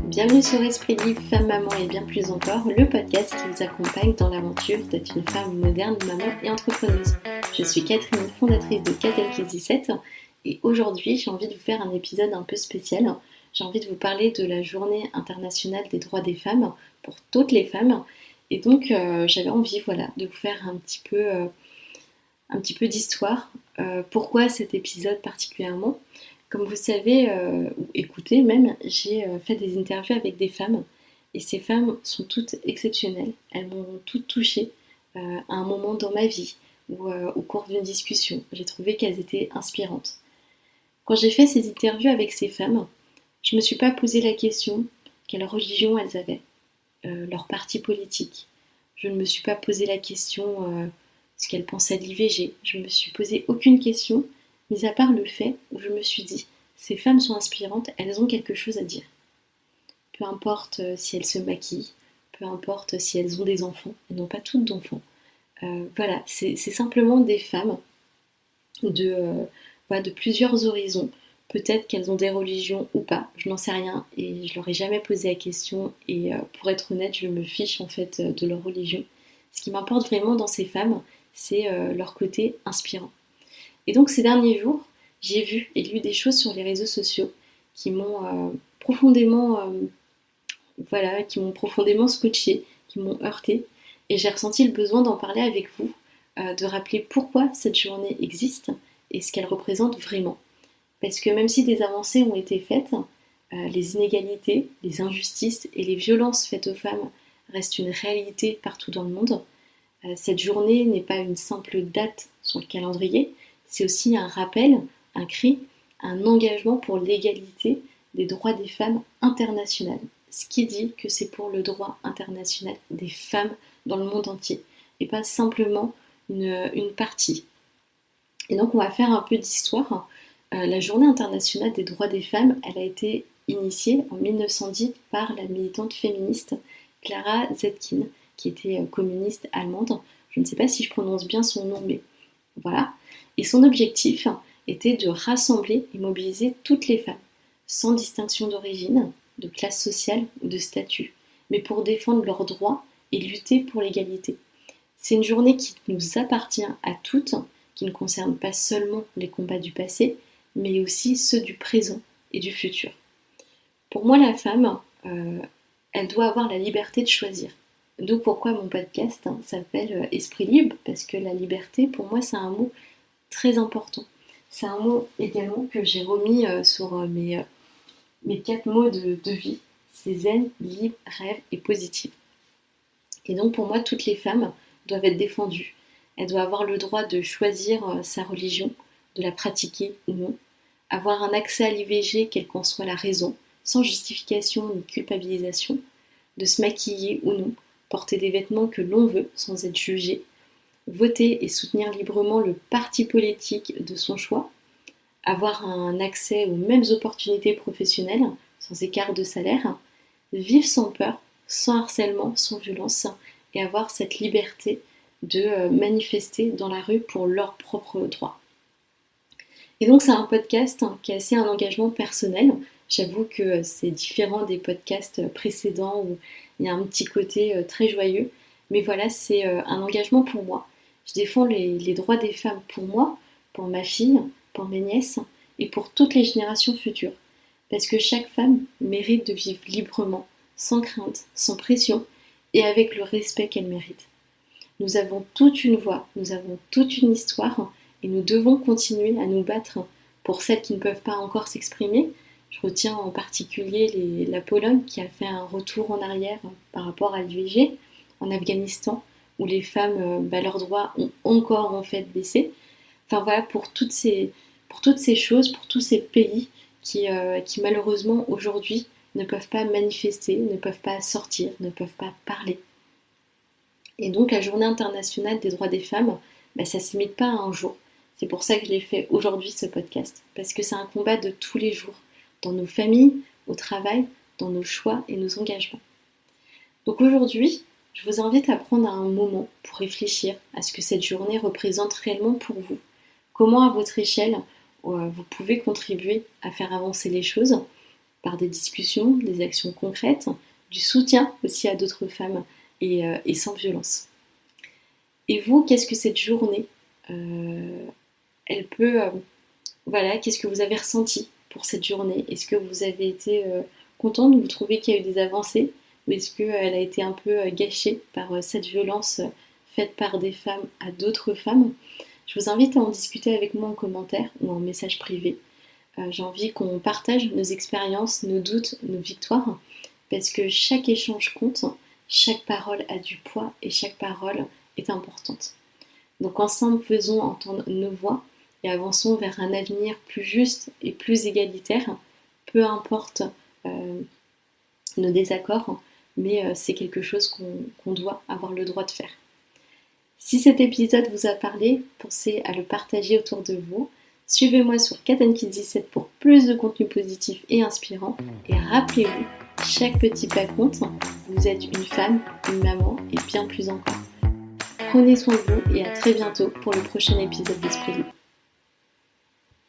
Bienvenue sur Esprit Libre, Femme, Maman et bien plus encore, le podcast qui vous accompagne dans l'aventure d'être une femme moderne, maman et entrepreneuse. Je suis Catherine, fondatrice de Cat Kids 17 et aujourd'hui j'ai envie de vous faire un épisode un peu spécial. J'ai envie de vous parler de la journée internationale des droits des femmes pour toutes les femmes et donc j'avais envie de vous faire un petit peu d'histoire. Pourquoi cet épisode particulièrement? Comme vous savez, ou écoutez même, j'ai fait des interviews avec des femmes et ces femmes sont toutes exceptionnelles. Elles m'ont toutes touchée à un moment dans ma vie ou au cours d'une discussion. J'ai trouvé qu'elles étaient inspirantes. Quand j'ai fait ces interviews avec ces femmes, je ne me suis pas posé la question quelle religion elles avaient, leur parti politique. Je ne me suis pas posé la question ce qu'elles pensaient de l'IVG. Je ne me suis posé aucune question, mis à part le fait où je me suis dit ces femmes sont inspirantes, elles ont quelque chose à dire. Peu importe si elles se maquillent, peu importe si elles ont des enfants, elles n'ont pas toutes d'enfants. C'est simplement des femmes de plusieurs horizons. Peut-être qu'elles ont des religions ou pas, je n'en sais rien et je leur ai jamais posé la question et pour être honnête, je me fiche en fait de leur religion. Ce qui m'importe vraiment dans ces femmes, c'est leur côté inspirant. Et donc ces derniers jours, j'ai vu et lu des choses sur les réseaux sociaux qui m'ont qui m'ont profondément scotché, qui m'ont heurté et j'ai ressenti le besoin d'en parler avec vous, de rappeler pourquoi cette journée existe et ce qu'elle représente vraiment. Parce que même si des avancées ont été faites, les inégalités, les injustices et les violences faites aux femmes restent une réalité partout dans le monde. Cette journée n'est pas une simple date sur le calendrier, c'est aussi un rappel, un cri, un engagement pour l'égalité des droits des femmes internationales. Ce qui dit que c'est pour le droit international des femmes dans le monde entier et pas simplement une partie. Et donc on va faire un peu d'histoire. La journée internationale des droits des femmes, elle a été initiée en 1910 par la militante féministe Clara Zetkin, qui était communiste allemande. Je ne sais pas si je prononce bien son nom, mais voilà. Et son objectif était de rassembler et mobiliser toutes les femmes, sans distinction d'origine, de classe sociale ou de statut, mais pour défendre leurs droits et lutter pour l'égalité. C'est une journée qui nous appartient à toutes, qui ne concerne pas seulement les combats du passé, mais aussi ceux du présent et du futur. Pour moi, la femme, elle doit avoir la liberté de choisir. Donc pourquoi mon podcast s'appelle Esprit Libre? Parce que la liberté, pour moi, c'est un mot très important. C'est un mot également que j'ai remis sur mes 4 mots de vie. C'est zen, libre, rêve et positif. Et donc pour moi, toutes les femmes doivent être défendues. Elles doivent avoir le droit de choisir sa religion, de la pratiquer ou non, avoir un accès à l'IVG, quelle qu'en soit la raison, sans justification ni culpabilisation, de se maquiller ou non, porter des vêtements que l'on veut sans être jugé, voter et soutenir librement le parti politique de son choix, avoir un accès aux mêmes opportunités professionnelles, sans écart de salaire, vivre sans peur, sans harcèlement, sans violence, et avoir cette liberté de manifester dans la rue pour leurs propres droits. Et donc c'est un podcast qui a assez un engagement personnel. J'avoue que c'est différent des podcasts précédents où il y a un petit côté très joyeux. Mais voilà, c'est un engagement pour moi. Je défends les droits des femmes pour moi, pour ma fille, pour mes nièces et pour toutes les générations futures. Parce que chaque femme mérite de vivre librement, sans crainte, sans pression et avec le respect qu'elle mérite. Nous avons toute une voix, nous avons toute une histoire et nous devons continuer à nous battre pour celles qui ne peuvent pas encore s'exprimer. Je retiens en particulier la Pologne qui a fait un retour en arrière par rapport à l'IVG, en Afghanistan où les femmes, leurs droits ont encore en fait baissé. Enfin voilà, pour toutes ces choses, pour tous ces pays qui malheureusement aujourd'hui ne peuvent pas manifester, ne peuvent pas sortir, ne peuvent pas parler. Et donc la journée internationale des droits des femmes, ça ne se limite pas à un jour. C'est pour ça que je l'ai fait aujourd'hui ce podcast. Parce que c'est un combat de tous les jours, dans nos familles, au travail, dans nos choix et nos engagements. Donc aujourd'hui, je vous invite à prendre un moment pour réfléchir à ce que cette journée représente réellement pour vous. Comment à votre échelle, vous pouvez contribuer à faire avancer les choses par des discussions, des actions concrètes, du soutien aussi à d'autres femmes et sans violence. Et vous, qu'est-ce que cette journée, elle peut... qu'est-ce que vous avez ressenti pour cette journée? Est-ce que vous avez été contente? Vous trouvez qu'il y a eu des avancées? Ou est-ce qu'elle a été un peu gâchée par cette violence faite par des femmes à d'autres femmes? Je vous invite à en discuter avec moi en commentaire ou en message privé. J'ai envie qu'on partage nos expériences, nos doutes, nos victoires, parce que chaque échange compte, chaque parole a du poids et chaque parole est importante. Donc ensemble, faisons entendre nos voix et avançons vers un avenir plus juste et plus égalitaire, peu importe nos désaccords, mais c'est quelque chose qu'on doit avoir le droit de faire. Si cet épisode vous a parlé, pensez à le partager autour de vous. Suivez-moi sur KatAnneKids17 pour plus de contenu positif et inspirant. Et rappelez-vous, chaque petit pas compte. Vous êtes une femme, une maman et bien plus encore. Prenez soin de vous et à très bientôt pour le prochain épisode d'Esprit Libre.